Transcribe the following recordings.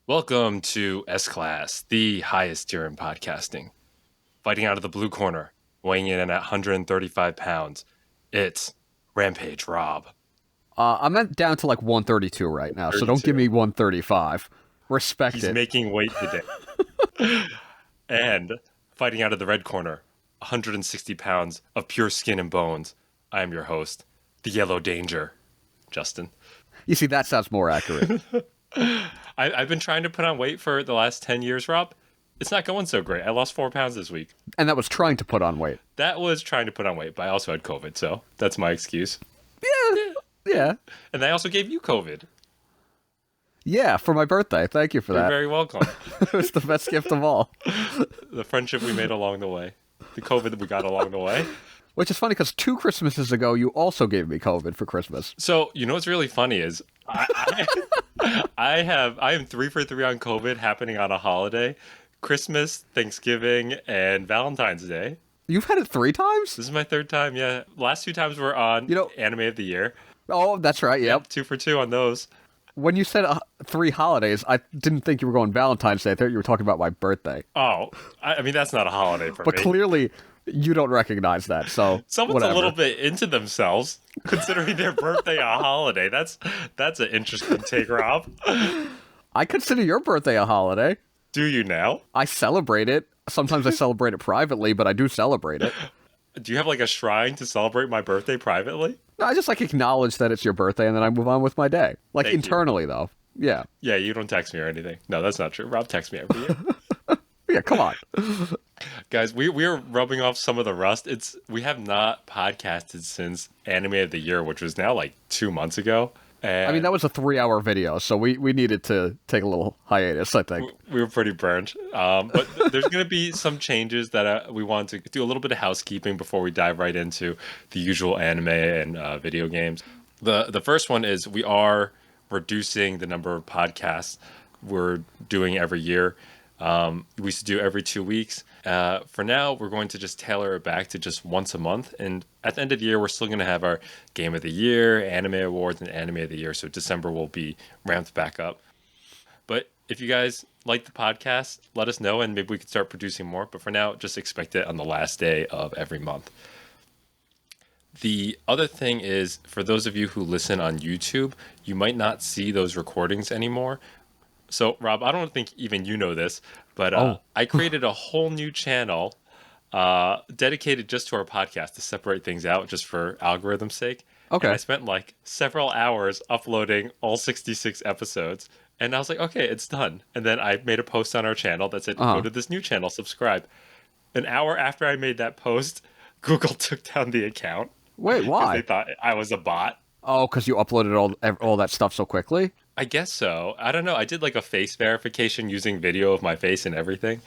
Welcome to S-Class, the highest tier in podcasting. Fighting out of the blue corner, weighing in at 135 pounds, it's Rampage Rob. I'm down to like 132 right now, so don't 32. give me 135. Respect He's it. making weight today. And fighting out of the red corner, 160 pounds of pure skin and bones, I am your host, the Yellow Danger, Justin. You see, that sounds more accurate. I've been trying to put on weight for the last 10 years, Rob. It's not going so great. I lost 4 pounds this week. And that was trying to put on weight. That was trying to put on weight, but I also had COVID, so that's my excuse. Yeah. And I also gave you COVID. Yeah, for my birthday. Thank you for You're that. very welcome. It was the best gift of all. The friendship we made along the way. The COVID that we got along the way. Which is funny because 2 Christmases ago, you also gave me COVID for Christmas. So, you know what's really funny is I am 3 for 3 on COVID happening on a holiday. Christmas, Thanksgiving, and Valentine's Day. You've had it 3 times? This is my 3rd time, yeah. Last 2 times were on Anime of the Year. Oh, that's right, yep. 2 for 2 on those. When you said 3 holidays, I didn't think you were going Valentine's Day. I thought you were talking about my birthday. Oh, I mean, that's not a holiday for me. But clearly, you don't recognize that, so Someone's whatever. a little bit into themselves, considering their birthday a holiday. That's an interesting take, Rob. I consider your birthday a holiday. Do you now? I celebrate it. Sometimes I celebrate it privately, but I do celebrate it. Do you have like a shrine to celebrate my birthday privately? No, I just acknowledge that it's your birthday and then I move on with my day. Like Thank internally, though. Yeah. Yeah, you don't text me or anything. No, that's not true. Rob texts me every year. Yeah, come on. Guys, we are rubbing off some of the rust. We have not podcasted since Anime of the Year, which was now like 2 months ago. And I mean, that was a 3-hour video, so we needed to take a little hiatus, I think. We were pretty burnt. But there's going to be some changes that we want to do a little bit of housekeeping before we dive right into the usual anime and video games. The first one is we are reducing the number of podcasts we're doing every year. We used to do every 2 weeks. For now, we're going to just tailor it back to just once a month. And at the end of the year, we're still going to have our Game of the Year, Anime Awards, and Anime of the Year. So December will be ramped back up. But if you guys like the podcast, let us know and maybe we can start producing more. But for now, just expect it on the last day of every month. The other thing is, for those of you who listen on YouTube, you might not see those recordings anymore. So, Rob, I don't think even you know this, but I created a whole new channel dedicated just to our podcast to separate things out just for algorithm's sake. Okay. And I spent like several hours uploading all 66 episodes. And I was like, okay, it's done. And then I made a post on our channel that said, go to this new channel, subscribe. An hour after I made that post, Google took down the account. Wait, why? They thought I was a bot. Oh, because you uploaded all that stuff so quickly? I guess so. I don't know. I did like a face verification using video of my face and everything.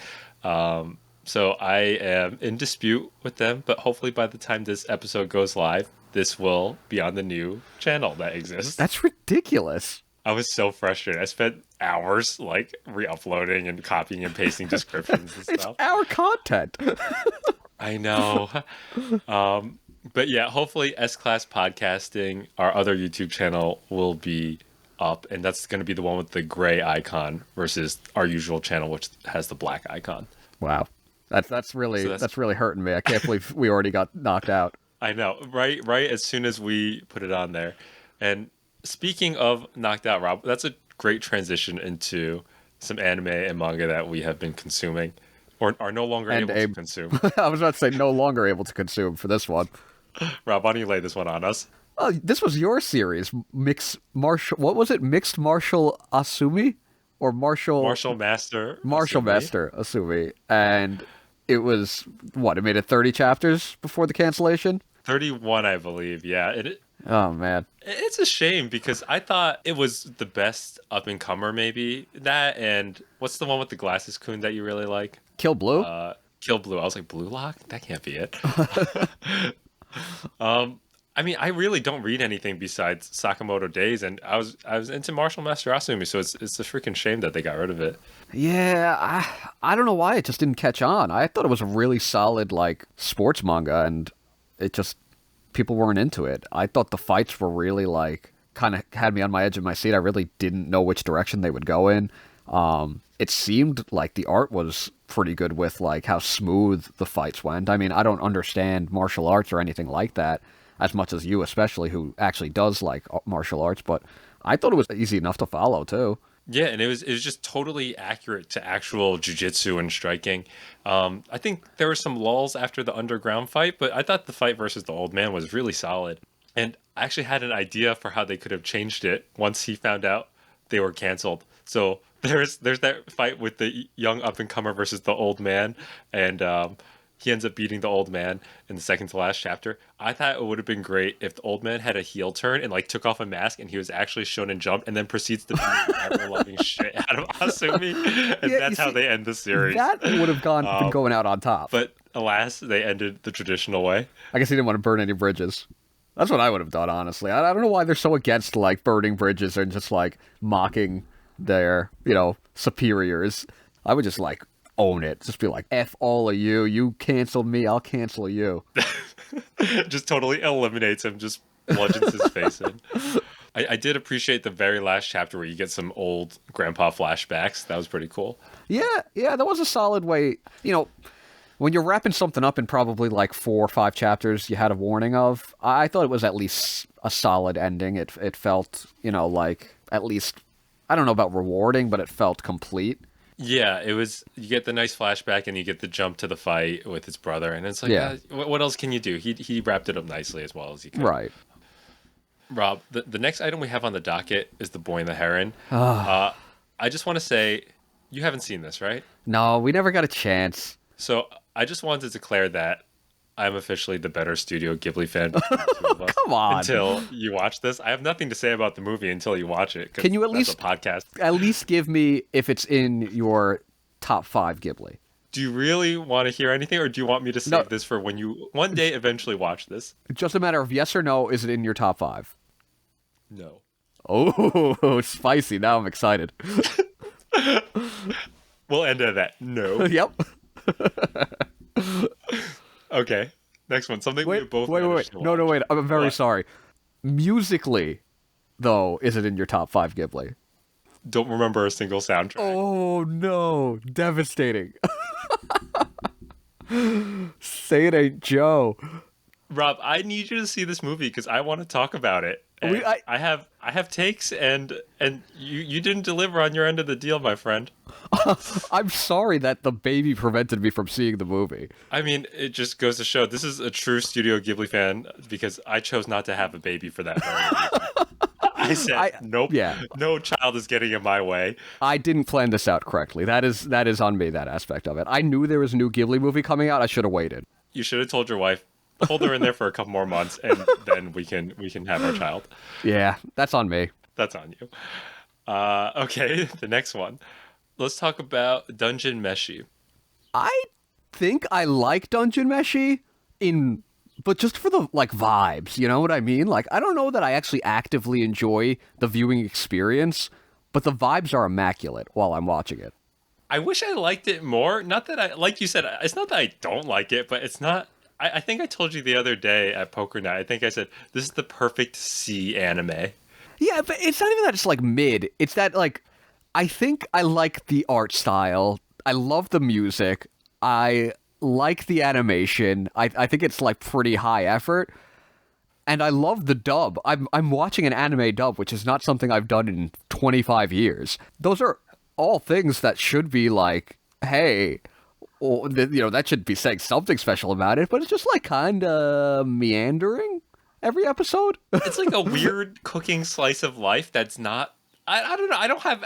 So I am in dispute with them, but hopefully by the time this episode goes live, this will be on the new channel that exists. That's ridiculous. I was so frustrated. I spent hours like re-uploading and copying and pasting descriptions and It's stuff. our content. I know. But yeah, hopefully S-Class Podcasting, our other YouTube channel, will be up, and that's going to be the one with the gray icon versus our usual channel, which has the black icon. Wow. That's really hurting me. I can't believe we already got knocked out. I know, right as soon as we put it on there. And speaking of knocked out, Rob, that's a great transition into some anime and manga that we have been consuming or are no longer able to consume. I was about to say no longer able to consume for this one. Rob, why don't you lay this one on us? Oh, this was your series, Mixed Martial Asumi? Or Martial Master Asumi. And it was, it made it 30 chapters before the cancellation? 31, I believe, yeah. Oh, man. It's a shame because I thought it was the best up-and-comer, maybe. That and what's the one with the glasses kun that you really like? Kill Blue? Kill Blue. I was like, Blue Lock? That can't be it. I mean, I really don't read anything besides Sakamoto Days, and I was into Martial Master Asumi, so it's a freaking shame that they got rid of it. Yeah, I don't know why it just didn't catch on. I thought it was a really solid, sports manga, and it just, people weren't into it. I thought the fights were really, kind of had me on my edge of my seat. I really didn't know which direction they would go in. It seemed like the art was pretty good with like how smooth the fights went. I mean, I don't understand martial arts or anything like that as much as you, especially who actually does like martial arts, but I thought it was easy enough to follow too. Yeah, and it was just totally accurate to actual jujitsu and striking. I think there were some lulls after the underground fight, but I thought the fight versus the old man was really solid. And I actually had an idea for how they could have changed it once he found out they were canceled. So there's that fight with the young up and comer versus the old man, and he ends up beating the old man in the second to last chapter. I thought it would have been great if the old man had a heel turn and like took off a mask and he was actually shonen jump and then proceeds to beat the ever loving shit out of Asumi, and Yeah, that's how they end the series. That would have been going out on top. But alas, they ended the traditional way. I guess he didn't want to burn any bridges. That's what I would have done, honestly. I don't know why they're so against like burning bridges and just like mocking their, superiors. I would just like own it. Just be like, F all of you. You canceled me, I'll cancel you. Just totally eliminates him, just bludgeons his face in. I did appreciate the very last chapter where you get some old grandpa flashbacks. That was pretty cool. Yeah, that was a solid way. When you're wrapping something up in probably like 4 or 5 chapters you had a warning of, I thought it was at least a solid ending. It felt, like at least, I don't know about rewarding, but it felt complete. Yeah, it was. You get the nice flashback, and you get the jump to the fight with his brother, and it's like, Yeah. What else can you do? He wrapped it up nicely as well as he could. Right. Rob, the next item we have on the docket is the boy and the heron. I just want to say, you haven't seen this, right? No, we never got a chance. So I just wanted to declare that I'm officially the better Studio Ghibli fan between the two of us. Come on. Until you watch this. I have nothing to say about the movie until you watch it. 'Cause Can you at that's least a podcast? At least give me if it's in your top 5 Ghibli? Do you really want to hear anything, or do you want me to save this for when you one day eventually watch this? Just a matter of yes or no. Is it in your top 5? No. Oh, spicy! Now I'm excited. We'll end at that. No. Yep. Okay. Next one. Something we Wait. both No, wait. I'm very What? sorry. Musically, though, is it in your top 5 Ghibli? Don't remember a single soundtrack. Oh no! Devastating. Say it ain't Joe. Rob, I need you to see this movie because I want to talk about it. And I have takes, and you didn't deliver on your end of the deal, my friend. I'm sorry that the baby prevented me from seeing the movie. I mean, it just goes to show this is a true Studio Ghibli fan because I chose not to have a baby for that very reason. I said, nope, no child is getting in my way. I didn't plan this out correctly. That is on me, that aspect of it. I knew there was a new Ghibli movie coming out. I should have waited. You should have told your wife, hold her in there for a couple more months, and then we can have our child. Yeah, that's on me. That's on you. Okay, the next one. Let's talk about Dungeon Meshi. I think I like Dungeon Meshi but just for the like vibes, you know what I mean? Like I don't know that I actually actively enjoy the viewing experience, but the vibes are immaculate while I'm watching it. I wish I liked it more. Not that I, like you said, it's not that I don't like it, but it's not. I think I told you the other day at poker night. I think I said this is the perfect C anime. Yeah, but it's not even that it's like mid. It's that like I think I like the art style. I love the music. I like the animation. I think it's like pretty high effort. And I love the dub. I'm watching an anime dub, which is not something I've done in 25 years. Those are all things that should be like, hey, that should be saying something special about it, but it's just like kind of meandering every episode. It's like a weird cooking slice of life that's not. I don't know.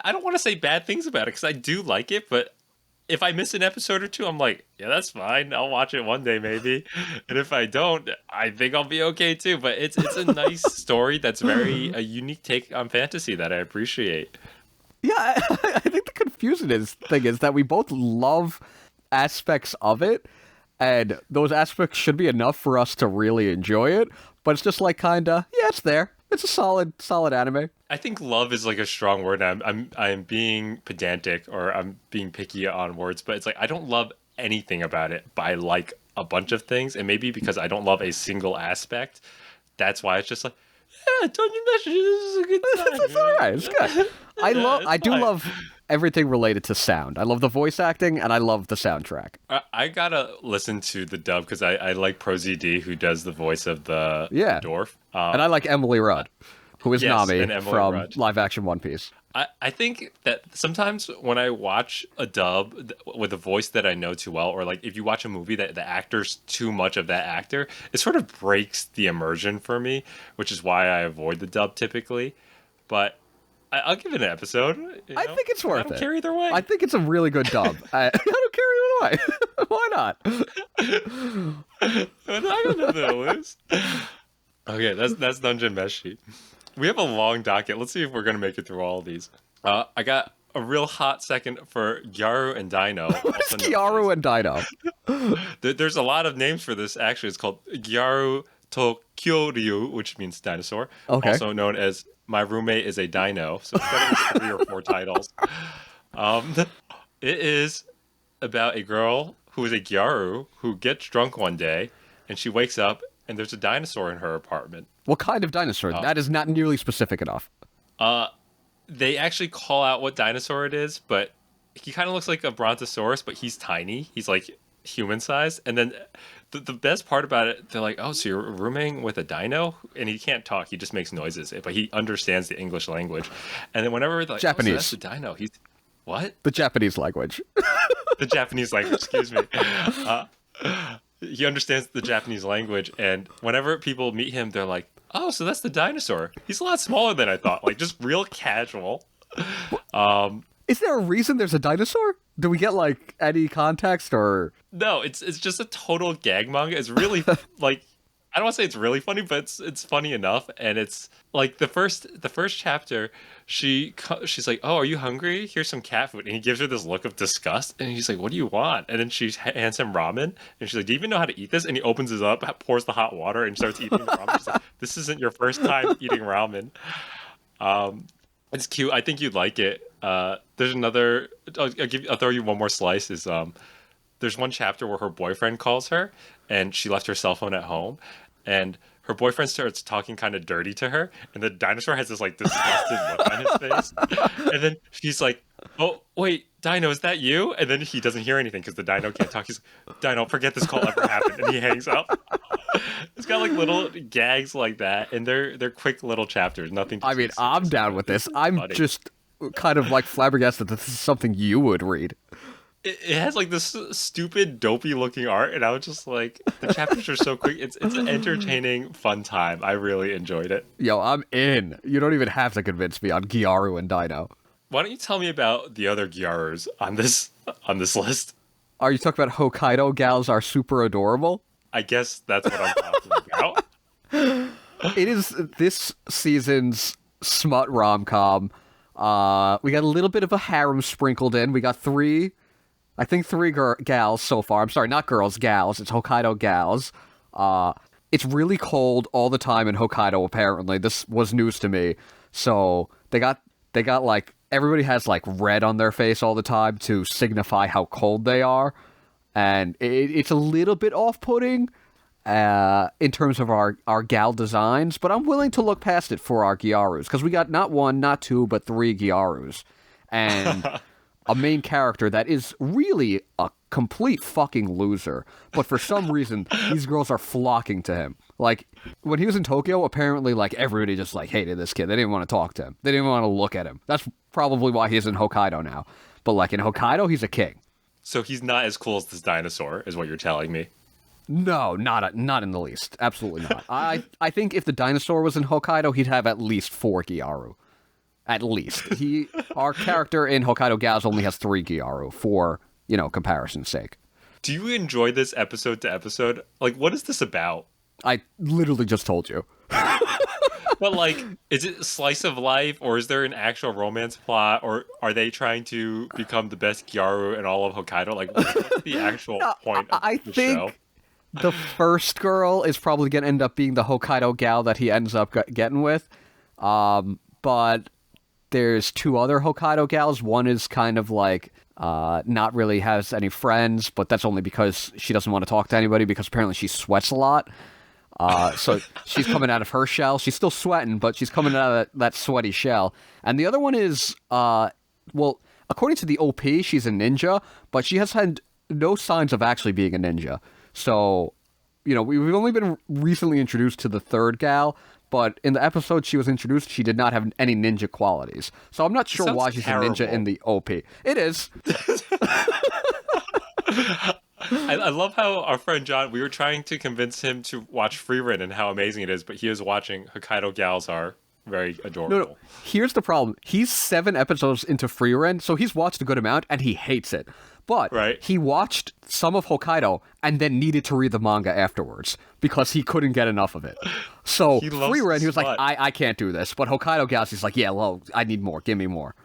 I don't want to say bad things about it because I do like it, but if I miss an episode or two, I'm like, yeah, that's fine. I'll watch it one day maybe, and if I don't, I think I'll be okay too. But it's a nice story that's very a unique take on fantasy that I appreciate. Yeah, I think the confusing thing is that we both love aspects of it, and those aspects should be enough for us to really enjoy it, but it's just like kinda, yeah, it's there. It's a solid anime. I think love is like a strong word. I'm being pedantic or I'm being picky on words, but it's like I don't love anything about it, but I like a bunch of things, and maybe because I don't love a single aspect, that's why it's just like, yeah, Dungeon Meshi, this is a good time. It's all right. It's good. I do love everything related to sound. I love the voice acting, and I love the soundtrack. I gotta listen to the dub because I like ProZD, who does the voice of the dwarf. And I like Emily Rudd, who is Nami from Rudd. live action One Piece. I think that sometimes when I watch a dub with a voice that I know too well, or like if you watch a movie that the actor's too much of that actor, it sort of breaks the immersion for me, which is why I avoid the dub typically. But I'll give it an episode. I think it's worth it. I don't care either way. I think it's a really good dub. I don't care either way. Why not? I'm not gonna lose. Okay, that's Dungeon Meshi. We have a long docket. Let's see if we're gonna make it through all of these. I got a real hot second for Gyaru and Dino. What is Gyaru and Dino? There's a lot of names for this. Actually, it's called Gyaru to Kyoryu, which means dinosaur. Okay. Also known as My Roommate is a Dino. So it's got 3 or 4 titles. It is about a girl who is a Gyaru who gets drunk one day, and she wakes up, and there's a dinosaur in her apartment. What kind of dinosaur? That is not nearly specific enough. They actually call out what dinosaur it is, but he kind of looks like a brontosaurus, but he's tiny. He's like human-sized. And then the best part about it, they're like, oh, so you're rooming with a dino? And he can't talk. He just makes noises, but he understands the English language. And then whenever they're like, Japanese. oh, so that's the dino. He's what? The Japanese language. The Japanese language, excuse me. He understands the Japanese language, and whenever people meet him, they're like, oh, so that's the dinosaur. He's a lot smaller than I thought. Like, just real casual. Is there a reason there's a dinosaur? Do we get, like, any context, or...? No, it's just a total gag manga. It's really, like... I don't want to say it's really funny, but it's funny enough, and it's like the first chapter. She's like, "Oh, are you hungry? Here's some cat food," and he gives her this look of disgust, and he's like, "What do you want?" And then she hands him ramen, and she's like, "Do you even know how to eat this?" And he opens it up, pours the hot water, and starts eating the ramen. She's like, "This isn't your first time eating ramen." It's cute. I think you'd like it. There's another. I'll throw you one more slice. There's one chapter where her boyfriend calls her, and she left her cell phone at home, and her boyfriend starts talking kind of dirty to her, and the dinosaur has this like disgusted look on his face, and then she's like, "Oh wait, Dino, is that you?" And then he doesn't hear anything because the dino can't talk. He's like, "Dino, forget this call ever happened," and he hangs up. It's got like little gags like that, and they're quick little chapters. Nothing. I mean, I'm down with this. I'm funny. Just kind of like flabbergasted that this is something you would read. It has like this stupid, dopey looking art, and I was just like, the chapters are so quick. It's an entertaining, fun time. I really enjoyed it. Yo, I'm in. You don't even have to convince me on Gyaru and Dino. Why don't you tell me about the other Gyarus on this list? Are you talking about Hokkaido gals are super adorable? I guess that's what I'm talking about. It is this season's smut rom-com. We got a little bit of a harem sprinkled in. We got three gals so far. I'm sorry, not girls, gals. It's Hokkaido gals. It's really cold all the time in Hokkaido, apparently. This was news to me. So they got like, everybody has like red on their face all the time to signify how cold they are. And it's a little bit off-putting in terms of our gal designs, but I'm willing to look past it for our Gyarus, because we got not one, not two, but 3 Gyarus. And a main character that is really a complete fucking loser. But for some reason, these girls are flocking to him. Like, when he was in Tokyo, apparently, like, everybody just, like, hated this kid. They didn't want to talk to him. They didn't want to look at him. That's probably why he's in Hokkaido now. But, like, in Hokkaido, he's a king. So he's not as cool as this dinosaur, is what you're telling me. No, not in the least. Absolutely not. I think if the dinosaur was in Hokkaido, he'd have at least 4 Gyaru. At least. Our character in Hokkaido Gals only has 3 Gyaru for, comparison's sake. Do you enjoy this episode to episode? Like, what is this about? I literally just told you. But, like, is it slice of life, or is there an actual romance plot, or are they trying to become the best Gyaru in all of Hokkaido? Like, what's the actual point of the show? The first girl is probably going to end up being the Hokkaido gal that he ends up getting with. But there's 2 other Hokkaido gals. One is kind of like not really has any friends, but that's only because she doesn't want to talk to anybody because apparently she sweats a lot. So she's coming out of her shell. She's still sweating, but she's coming out of that sweaty shell. And the other one is, according to the OP, she's a ninja, but she has had no signs of actually being a ninja. So, we've only been recently introduced to the third gal, but in the episode she was introduced, she did not have any ninja qualities. So I'm not sure why she's terrible. a ninja in the OP. It is. I love how our friend John, we were trying to convince him to watch Frieren and how amazing it is, but he was watching Hokkaido gals are very adorable. No. Here's the problem. He's 7 episodes into Frieren, so he's watched a good amount, and he hates it. But he watched some of Hokkaido and then needed to read the manga afterwards because he couldn't get enough of it. So Frieren, he was like, I can't do this. But Hokkaido gals, he's like, yeah, well, I need more. Give me more.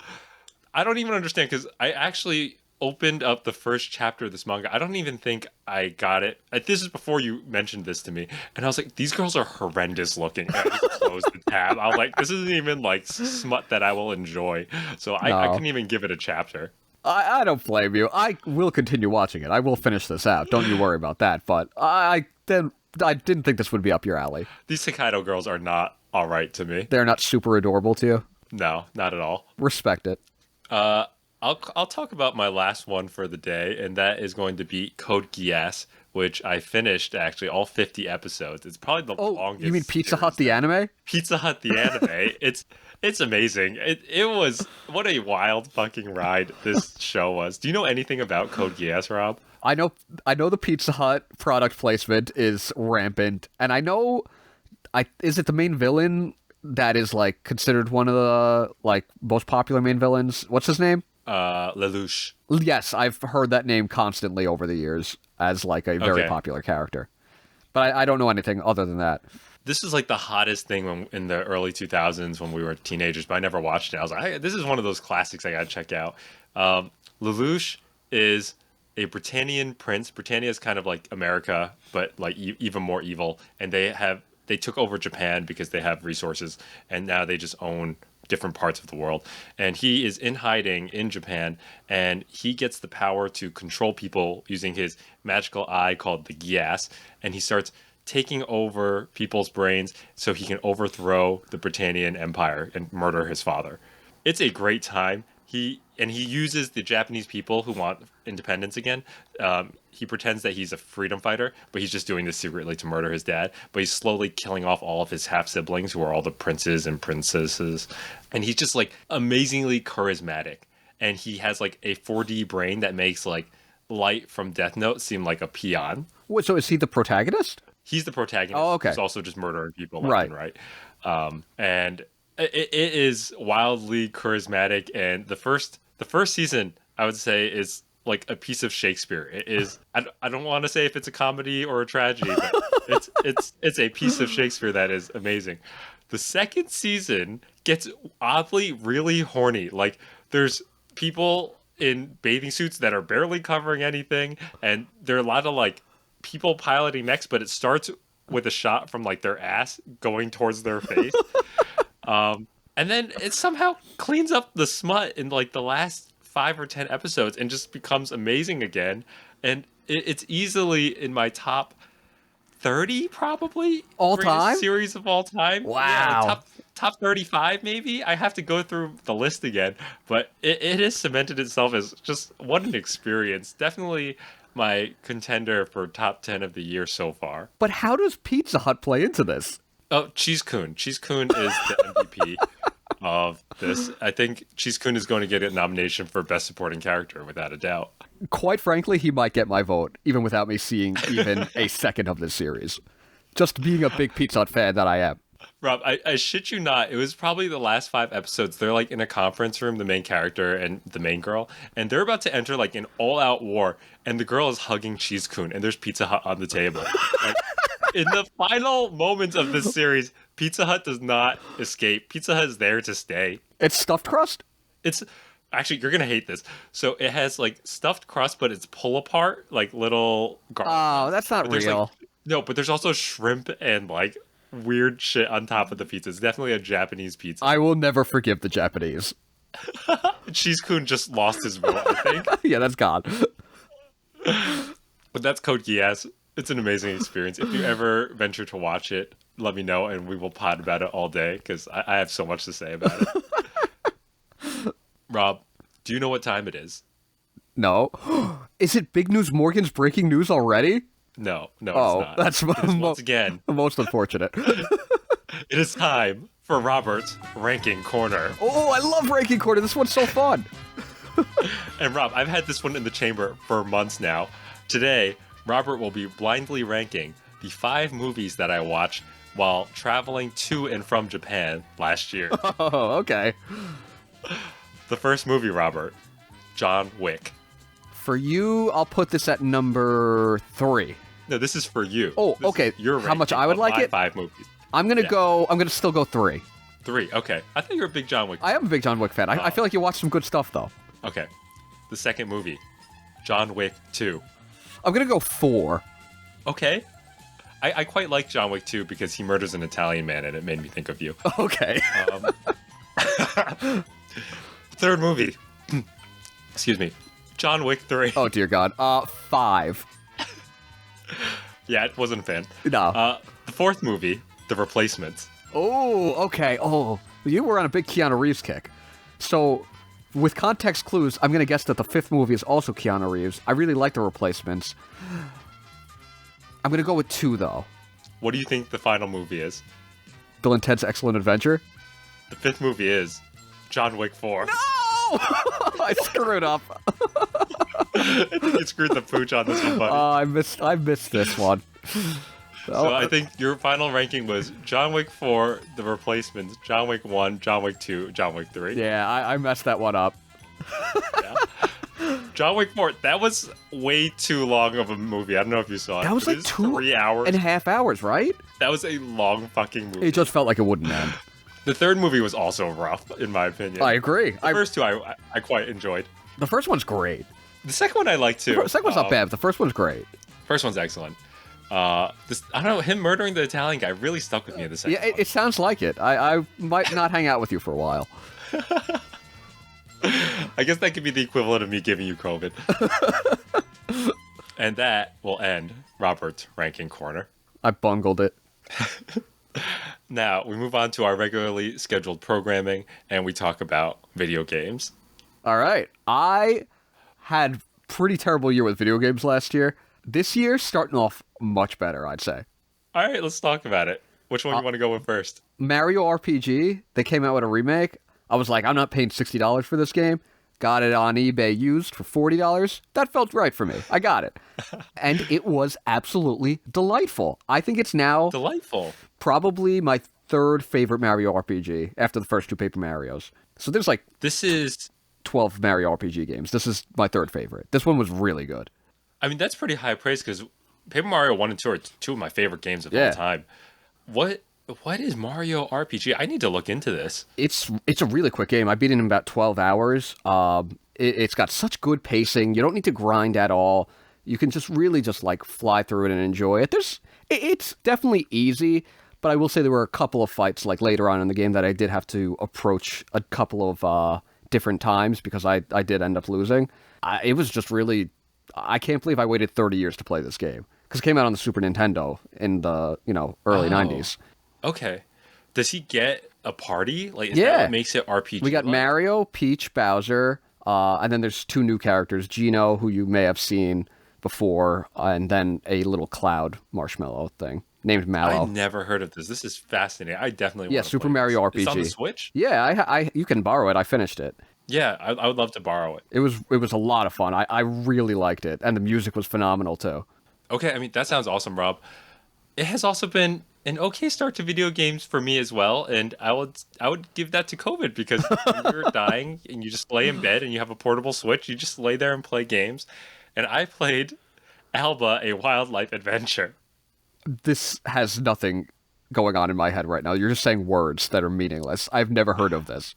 I don't even understand because I actually opened up the first chapter of this manga. I don't even think I got it. This is before you mentioned this to me. And I was like, these girls are horrendous looking. And I just closed the tab. I was like, this isn't even like smut that I will enjoy. So I couldn't even give it a chapter. I don't blame you. I will continue watching it. I will finish this out. Don't you worry about that. But I didn't think this would be up your alley. These Hokkaido girls are not all right to me. They're not super adorable to you? No, not at all. Respect it. I'll talk about my last one for the day, and that is going to be Code Geass, which I finished actually all 50 episodes. It's probably the longest. You mean Pizza Hut the anime? Pizza Hut the anime. It's amazing. It was what a wild fucking ride this show was. Do you know anything about Code Geass, Rob? I know the Pizza Hut product placement is rampant, and I know is it the main villain that is like considered one of the like most popular main villains? What's his name? Lelouch. Yes, I've heard that name constantly over the years as like a very popular character. But I don't know anything other than that. This is like the hottest thing in the early 2000s when we were teenagers, but I never watched it. I was like, hey, this is one of those classics I gotta check out. Lelouch is a Britannian prince. Britannia is kind of like America, but like even more evil. And they took over Japan because they have resources, and now they just own different parts of the world. And he is in hiding in Japan, and he gets the power to control people using his magical eye called the Gyarus, and he starts taking over people's brains so he can overthrow the Britannian Empire and murder his father. It's a great time. He uses the Japanese people who want independence again. He pretends that he's a freedom fighter, but he's just doing this secretly to murder his dad. But he's slowly killing off all of his half siblings, who are all the princes and princesses. And he's just like amazingly charismatic. And he has like a 4D brain that makes like Light from Death Note seem like a peon. What, so is he the protagonist? He's the protagonist. Oh, okay. He's also just murdering people left and right. And it is wildly charismatic. And the first season, I would say, is like a piece of Shakespeare. It is. I don't want to say if it's a comedy or a tragedy, but it's a piece of Shakespeare that is amazing. The second season gets oddly really horny. Like there's people in bathing suits that are barely covering anything, and there are a lot of like people piloting mechs, but it starts with a shot from like their ass going towards their face. And then it somehow cleans up the smut in like the last 5 or 10 episodes and just becomes amazing again. And it's easily in my top 30 probably all time series of all time. Wow. Yeah, top 35 maybe. I have to go through the list again, but it has cemented itself as just what an experience. Definitely my contender for top 10 of the year so far. But how does Pizza Hut play into this? Oh, Cheese-kun. Cheese-kun is the MVP of this. I think Cheese-kun is going to get a nomination for Best Supporting Character, without a doubt. Quite frankly, he might get my vote, even without me seeing even a second of this series. Just being a big Pizza Hut fan that I am. Rob, I shit you not. It was probably the last 5 episodes. They're like in a conference room, the main character and the main girl, and they're about to enter like an all-out war, and the girl is hugging Cheese-kun, and there's Pizza Hut on the table. Like, in the final moments of this series, Pizza Hut does not escape. Pizza Hut is there to stay. It's stuffed crust? It's actually, you're gonna hate this. So it has like stuffed crust, but it's pull apart, like little garlic. Oh, that's not real. No, but there's also shrimp and like weird shit on top of the pizza. It's definitely a Japanese pizza. I will never forgive the Japanese. Cheese-kun just lost his vote, I think. Yeah, that's gone. But that's Code Geass. It's an amazing experience. If you ever venture to watch it, let me know and we will pod about it all day because I have so much to say about it. Rob, Do you know what time it is? No. Is it Big News Morgan's breaking news already? No, it's Oh, not. that's It is once again. most unfortunate. It is time for Robert's Ranking Corner. Oh, I love Ranking Corner. This one's so fun. And Rob, I've had this one in the chamber for months now. Today, Robert will be blindly ranking the 5 movies that I watched while traveling to and from Japan last year. Oh, okay. The first movie, Robert, John Wick. For you, I'll put this at number 3. No, this is for you. Oh, This okay. is your How much ranking I would of like my it? 5 movies. I'm gonna Yeah. still go 3. 3, okay. I thought you were a big John Wick. I am a big John Wick fan. I feel like you watched some good stuff, though. Okay. The second movie, John Wick 2. I'm gonna go 4. Okay. I quite like John Wick 2 because he murders an Italian man and it made me think of you. Okay. Third movie. Excuse me. John Wick 3. Oh, dear God. 5. Yeah, I wasn't a fan. No. The fourth movie, The Replacements. Oh, okay. Oh, you were on a big Keanu Reeves kick. So, with context clues, I'm going to guess that the 5th movie is also Keanu Reeves. I really like The Replacements. I'm going to go with 2, though. What do you think the final movie is? Bill and Ted's Excellent Adventure? The 5th movie is John Wick 4. No! I screwed up. I think you screwed the pooch on this one, buddy. I missed this one. So I think your final ranking was John Wick 4, The Replacements, John Wick 1, John Wick 2, John Wick 3. Yeah, I messed that one up. Yeah. John Wick 4, that was way too long of a movie. I don't know if you saw it. That was It like 3 hours. 2.5 hours, right? That was a long fucking movie. It just felt like it wouldn't end. The third movie was also rough, in my opinion. I agree. The first two I quite enjoyed. The first one's great. The second one I liked too. The second one's not bad, but the first one's great. First one's excellent. I don't know, him murdering the Italian guy really stuck with me in the second Yeah, one. it sounds like it. I might not hang out with you for a while. I guess that could be the equivalent of me giving you COVID. And that will end Robert's Ranking Corner. I bungled it. Now, we move on to our regularly scheduled programming, and we talk about video games. All right. I had pretty terrible year with video games last year. This year, starting off much better, I'd say. All right, let's talk about it. Which one do you want to go with first? Mario RPG, they came out with a remake. I was like, I'm not paying $60 for this game. Got it on eBay used for $40. That felt right for me. I got it. And it was absolutely delightful. I think it's now Delightful. probably my 3rd favorite Mario RPG after the first 2 Paper Marios. So there's like This is, 12 Mario RPG games. This is my 3rd favorite. This one was really good. I mean, that's pretty high praise because Paper Mario 1 and 2 are 2 of my favorite games of Yeah. all time. What is Mario RPG? I need to look into this. It's a really quick game. I beat it in about 12 hours. It's got such good pacing. You don't need to grind at all. You can just really just like fly through it and enjoy it. It's definitely easy, but I will say there were a couple of fights like later on in the game that I did have to approach a couple of different times because I did end up losing. It was just really, I can't believe I waited 30 years to play this game because it came out on the Super Nintendo in the early 90s. Okay. Does he get a party? Like, is Yeah. that what makes it RPG? We got Mario, Peach, Bowser, and then there's 2 new characters, Gino, who you may have seen before, and then a little cloud marshmallow thing named Mallow. I never heard of this. This is fascinating. I definitely Yeah, want to Super play Mario this. RPG. It's on the Switch? Yeah, you can borrow it. I finished it. Yeah, I would love to borrow it. It was a lot of fun. I really liked it, and the music was phenomenal too. Okay, I mean, that sounds awesome, Rob. It has also been an okay start to video games for me as well, and I would give that to COVID because when you're dying and you just lay in bed and you have a portable Switch, you just lay there and play games. And I played Alba, a wildlife adventure. This has nothing going on in my head right now. You're just saying words that are meaningless. I've never heard of this.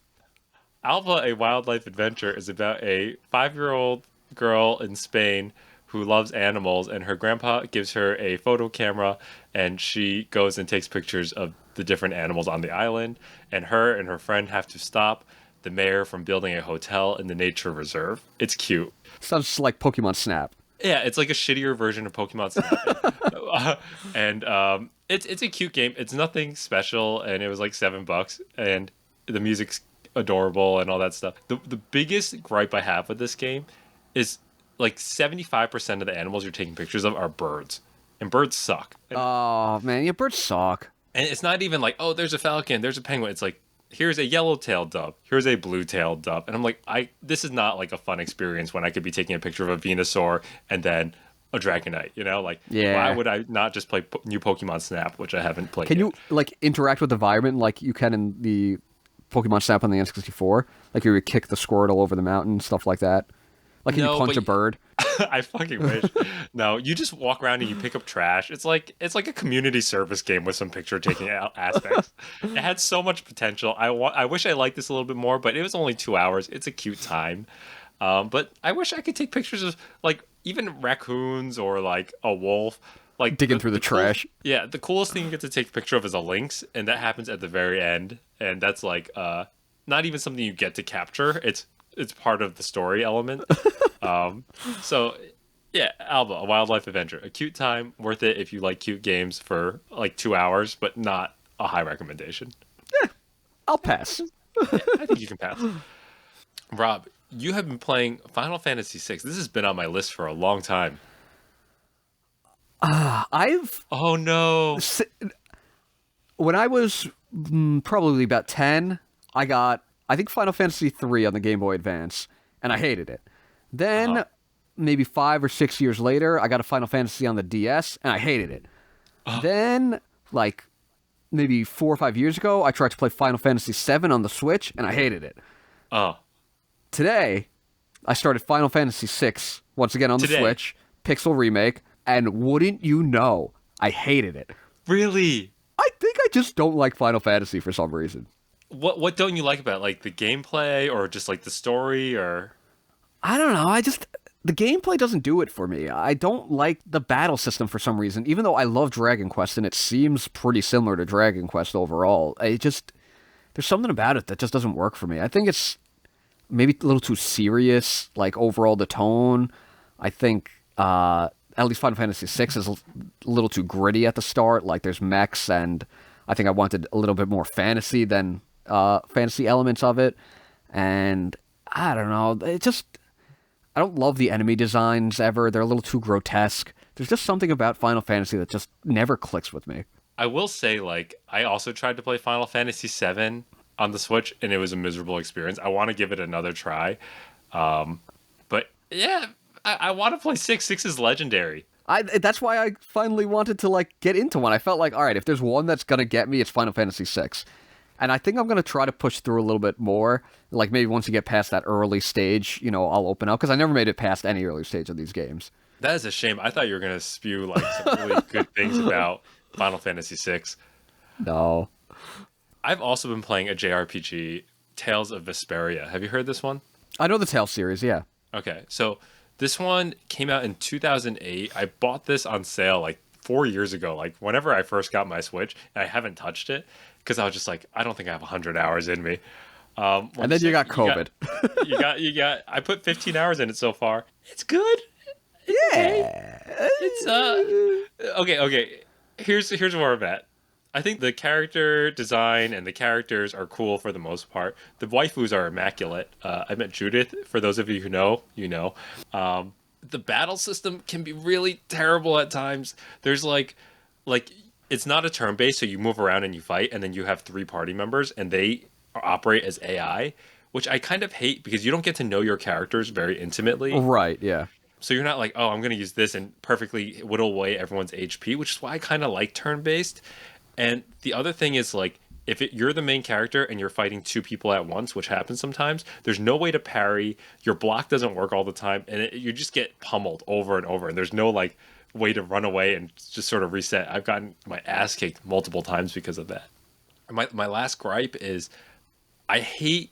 Alba, a wildlife adventure is about a 5-year-old girl in Spain who loves animals, and her grandpa gives her a photo camera, and she goes and takes pictures of the different animals on the island, and her and her friend have to stop the mayor from building a hotel in the nature reserve. It's cute. Sounds like Pokemon Snap. Yeah, it's like a shittier version of Pokemon Snap. And it's a cute game. It's nothing special, and it was like $7, and the music's adorable and all that stuff. The biggest gripe I have with this game is like 75% of the animals you're taking pictures of are birds, and birds suck. Oh man, yeah, birds suck. And it's not even like, oh, there's a falcon, there's a penguin. It's like, here's a yellow-tailed dove, here's a blue-tailed dove, and I'm like, this is not like a fun experience when I could be taking a picture of a Venusaur and then a Dragonite, you know? Like, why would I not just play new Pokemon Snap, which I haven't played Can yet? you like interact with the environment like you can in the Pokemon Snap on the N64? Like you would kick the Squirtle over the mountain, stuff like that. Like can you punch a bird? I fucking wish. No, you just walk around and you pick up trash. It's like a community service game with some picture taking aspects. It had so much potential. I wish I liked this a little bit more, but it was only 2 hours. It's a cute time. But I wish I could take pictures of like even raccoons or like a wolf. Like Digging through the trash. Yeah, the coolest thing you get to take a picture of is a lynx, and that happens at the very end. And that's like not even something you get to capture. It's part of the story element. So yeah, Alba, a wildlife adventure, a cute time, worth it if you like cute games for like 2 hours, but not a high recommendation. I'll pass. Yeah, I think you can pass. Rob, you have been playing Final Fantasy VI. This has been on my list for a long time. I've Oh no. when I was probably about 10, I got I think Final Fantasy 3 on the Game Boy Advance, and I hated it. Then maybe 5 or 6 years later, I got a Final Fantasy on the DS, and I hated it. Then like maybe 4 or 5 years ago, I tried to play Final Fantasy 7 on the Switch, and I hated it. Today, I started Final Fantasy 6 once again on the Switch, Pixel Remake, and wouldn't you know, I hated it. Really? I think I just don't like Final Fantasy for some reason. What don't you like about it? Like the gameplay or just like the story or I don't know. The gameplay doesn't do it for me. I don't like the battle system for some reason, even though I love Dragon Quest and it seems pretty similar to Dragon Quest overall. There's something about it that just doesn't work for me. I think it's maybe a little too serious, like overall the tone. I think at least Final Fantasy VI is a little too gritty at the start. Like there's mechs, and I think I wanted a little bit more fantasy than fantasy elements of it. And I don't know, I don't love the enemy designs ever. They're a little too grotesque. There's just something about Final Fantasy that just never clicks with me. I will say, like, I also tried to play Final Fantasy VII on the Switch, and it was a miserable experience. I want to give it another try. But, yeah, I want to play 6. 6 is legendary. That's why I finally wanted to, like, get into one. I felt like, all right, if there's one that's going to get me, it's Final Fantasy VI. And I think I'm going to try to push through a little bit more. Like, maybe once you get past that early stage, I'll open up. Because I never made it past any early stage of these games. That is a shame. I thought you were going to spew, like, some really good things about Final Fantasy VI. No. I've also been playing a JRPG, Tales of Vesperia. Have you heard this one? I know the Tales series, yeah. Okay, so this one came out in 2008. I bought this on sale, like, 4 years ago, like whenever I first got my Switch, and I haven't touched it because I was just like, I don't think I have 100 hours in me. And then you got COVID. You got. I put 15 hours in it so far. It's good. Yeah. It's okay. Here's where I'm at. I think the character design and the characters are cool for the most part. The waifus are immaculate. I met Judith. For those of you who know, you know. The battle system can be really terrible at times. There's like it's not a turn-based, so you move around and you fight, and then you have 3 party members, and they operate as AI, which I kind of hate because you don't get to know your characters very intimately. Right, yeah. So you're not like, oh, I'm going to use this and perfectly whittle away everyone's HP, which is why I kind of like turn-based. And the other thing is, like, if you're the main character and you're fighting 2 people at once, which happens sometimes, there's no way to parry. Your block doesn't work all the time, and you just get pummeled over and over. And there's no, like, way to run away and just sort of reset. I've gotten my ass kicked multiple times because of that. My last gripe is I hate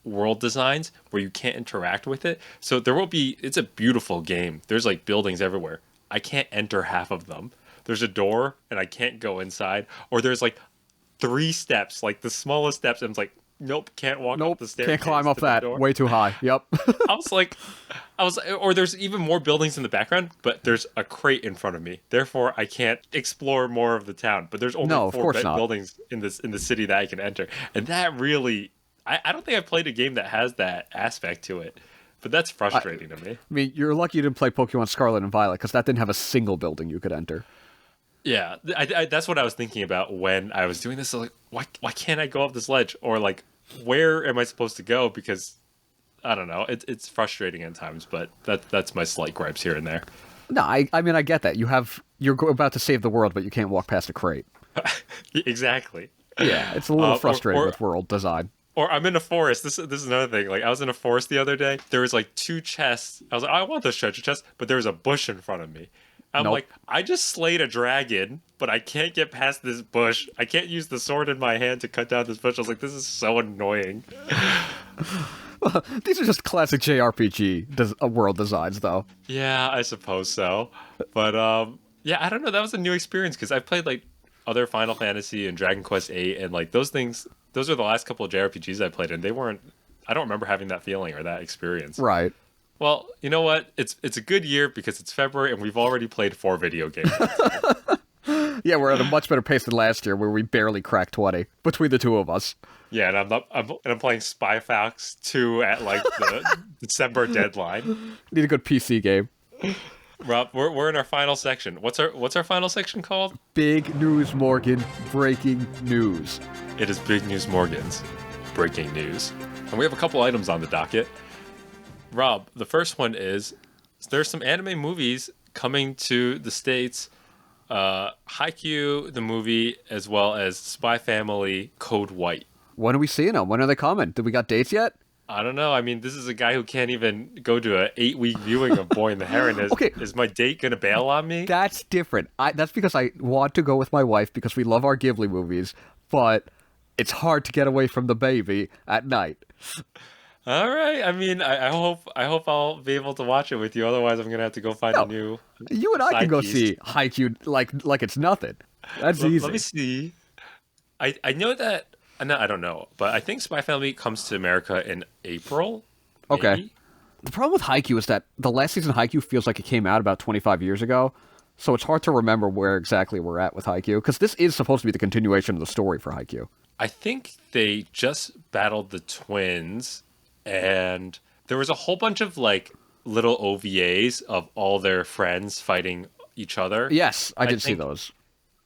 world designs where you can't interact with it. So it's a beautiful game. There's, like, buildings everywhere. I can't enter half of them. There's a door, and I can't go inside. Or there's, like, 3 steps, like the smallest steps, and it's like, nope, can't walk up the stairs. Can't climb up that. Way too high. Yep. Or there's even more buildings in the background, but there's a crate in front of me. Therefore, I can't explore more of the town. But there's only 4 buildings in the city that I can enter, and that really I don't think I've played a game that has that aspect to it, but that's frustrating to me. I mean, you're lucky you didn't play Pokemon Scarlet and Violet because that didn't have a single building you could enter. Yeah, that's what I was thinking about when I was doing this. I was like, why can't I go up this ledge? Or like, where am I supposed to go? Because I don't know. It's frustrating at times, but that's my slight gripes here and there. No, I mean, I get that. You're about to save the world, but you can't walk past a crate. Exactly. Yeah, it's a little frustrating with world design. Or I'm in a forest. This is another thing. Like, I was in a forest the other day. There was like 2 chests. I was like, I want those treasure chests, but there was a bush in front of me. I'm like, I just slayed a dragon, but I can't get past this bush. I can't use the sword in my hand to cut down this bush. I was like, this is so annoying. Well, these are just classic JRPG world designs, though. Yeah, I suppose so. But yeah, I don't know. That was a new experience because I played like other Final Fantasy and Dragon Quest VIII, and like those things. Those are the last couple of JRPGs I played, and they weren't. I don't remember having that feeling or that experience. Right. Well, you know what? It's a good year because it's February and we've already played 4 video games. Yeah, we're at a much better pace than last year, where we barely cracked 20 between the two of us. Yeah, and I'm playing Spy Fox 2 at like the December deadline. Need a good PC game. Rob, we're in our final section. What's our final section called? Big news, Morgan. Breaking news. It is Big News Morgan's breaking news, and we have a couple items on the docket. Rob, the first one is there's some anime movies coming to the States. Haikyuu, the movie, as well as Spy Family Code White. When are we seeing them? When are they coming? Did we got dates yet? I don't know. I mean, this is a guy who can't even go to an 8-week viewing of Boy and the Heron. Is my date going to bail on me? That's different. That's because I want to go with my wife because we love our Ghibli movies, but it's hard to get away from the baby at night. All right. I mean, I hope I'll be able to watch it with you. Otherwise, I'm gonna have to go find a new. You and I can go see Haikyuu like it's nothing. That's easy. Let me see. I know that. No, I don't know, but I think Spy Family comes to America in April. Okay. Maybe? The problem with Haikyuu is that the last season of Haikyuu feels like it came out about 25 years ago, so it's hard to remember where exactly we're at with Haikyuu because this is supposed to be the continuation of the story for Haikyuu. I think they just battled the twins. And there was a whole bunch of like little OVAs of all their friends fighting each other. Yes, I did see those.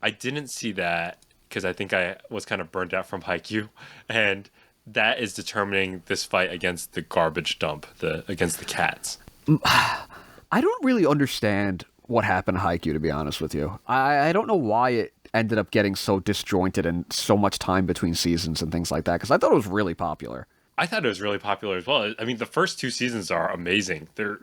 I didn't see that because I think I was kind of burned out from Haikyuu, and that is determining this fight against the garbage dump, against the cats. I don't really understand what happened to Haikyuu, to be honest with you. I don't know why it ended up getting so disjointed and so much time between seasons and things like that, because I thought it was really popular. I thought it was really popular as well. I mean, the first 2 seasons are amazing. They're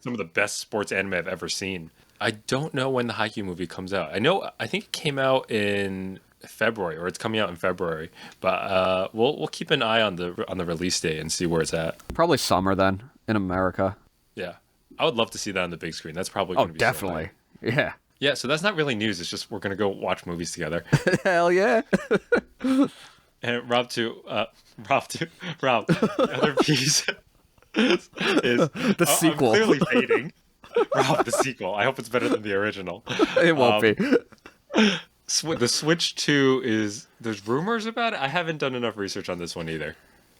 some of the best sports anime I've ever seen. I don't know when the Haikyuu movie comes out. I think it came out in February, or it's coming out in February. But we'll keep an eye on the release date and see where it's at. Probably summer then in America. Yeah, I would love to see that on the big screen. That's probably going to be definitely. So yeah. Yeah, so that's not really news. It's just we're going to go watch movies together. Hell yeah. And Rob, the other piece is the sequel. I'm clearly fading. Rob, the sequel. I hope it's better than the original. It won't be. The Switch 2 there's rumors about it. I haven't done enough research on this one either.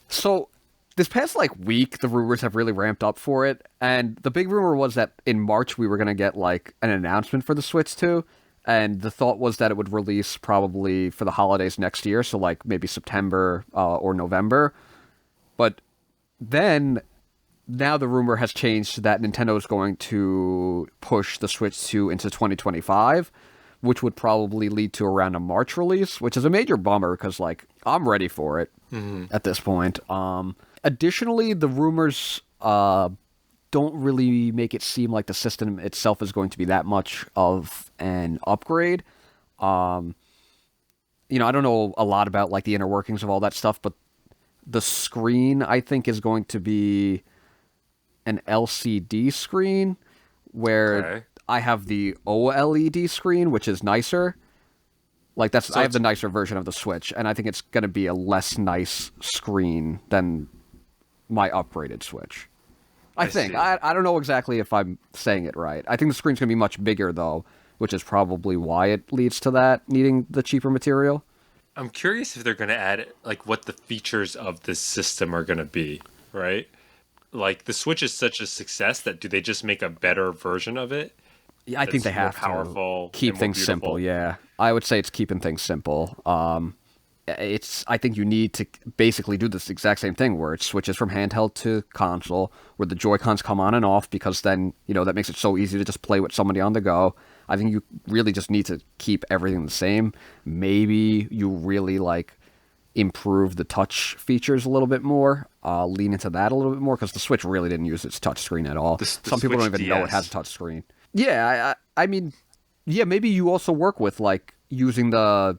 So this past week, the rumors have really ramped up for it, and the big rumor was that in March we were gonna get an announcement for the Switch 2. And the thought was that it would release probably for the holidays next year, so maybe September or November. But then, now the rumor has changed that Nintendo is going to push the Switch 2 into 2025, which would probably lead to around a March release, which is a major bummer because, I'm ready for it at this point. Additionally, the rumors don't really make it seem like the system itself is going to be that much of an upgrade. I don't know a lot about the inner workings of all that stuff, but the screen I think is going to be an LCD screen where I have the OLED screen, which is nicer. I have the nicer version of the Switch, and I think it's going to be a less nice screen than my upgraded Switch. I think. I don't know exactly if I'm saying it right. I think the screen's going to be much bigger, though, which is probably why it leads to that, needing the cheaper material. I'm curious if they're going to add like what the features of this system are going to be, right? Like the Switch is such a success that do they just make a better version of it Yeah, I think they that's more have to powerful keep and more things simple. beautiful? Yeah, I would say it's keeping things simple. It's I think you need to basically do this exact same thing where it switches from handheld to console, where the Joy Cons come on and off because then that makes it so easy to just play with somebody on the go. I think you really just need to keep everything the same. Maybe you really like improve the touch features a little bit more, lean into that a little bit more because the Switch really didn't use its touch screen at all. The Some people Switch don't even know it has a DS. touch screen. Yeah, I mean, yeah, maybe you also work with like using the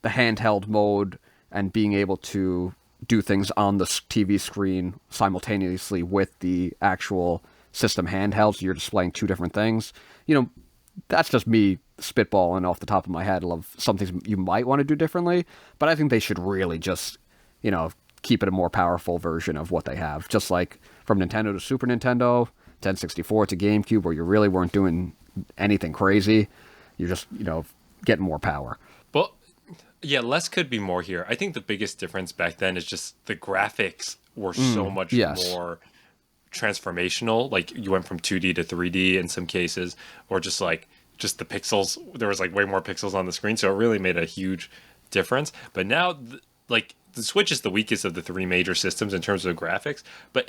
handheld mode and being able to do things on the TV screen simultaneously with the actual system handheld. So you're displaying two different things. That's just me spitballing off the top of my head. I love some things you might want to do differently, but I think they should really just, keep it a more powerful version of what they have. Just like from Nintendo to Super Nintendo, 1064 to GameCube, where you really weren't doing anything crazy. You're just, getting more power. Well, yeah, less could be more here. I think the biggest difference back then is just the graphics were so much Yes. more transformational. Like you went from 2D to 3D in some cases, or just the pixels. There was like way more pixels on the screen, so it really made a huge difference. But now, like the Switch is the weakest of the three major systems in terms of graphics. But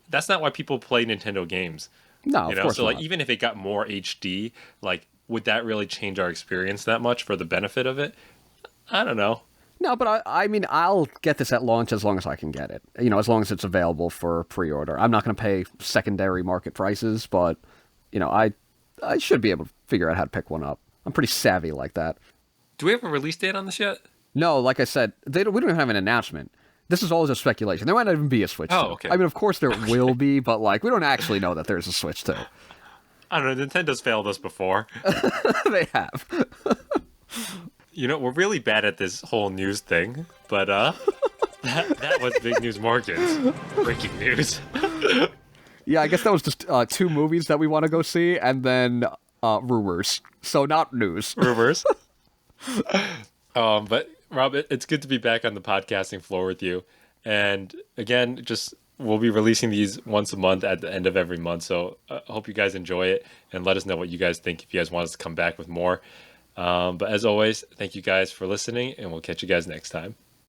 that's not why people play Nintendo games? No, of course So like not. even if it got more HD, like would that really change our experience that much for the benefit of it? I don't know. No, but I mean, I'll get this at launch as long as I can get it. As long as it's available for pre-order. I'm not going to pay secondary market prices, but I should be able to figure out how to pick one up. I'm pretty savvy like that. Do we have a release date on this yet? No, like I said, we don't even have an announcement. This is all just speculation. There might not even be a Switch 2. Oh, okay. I mean, of course there will be, but like we don't actually know that there's a Switch 2. I don't know. Nintendo's failed us before. They have. We're really bad at this whole news thing, but that was Big News Morgan's breaking news. Yeah, I guess that was just two movies that we want to go see, and then rumors. So not news. Rumors. But Rob, it's good to be back on the podcasting floor with you. And again, just we'll be releasing these once a month at the end of every month. So I hope you guys enjoy it and let us know what you guys think if you guys want us to come back with more. But as always, thank you guys for listening, and we'll catch you guys next time.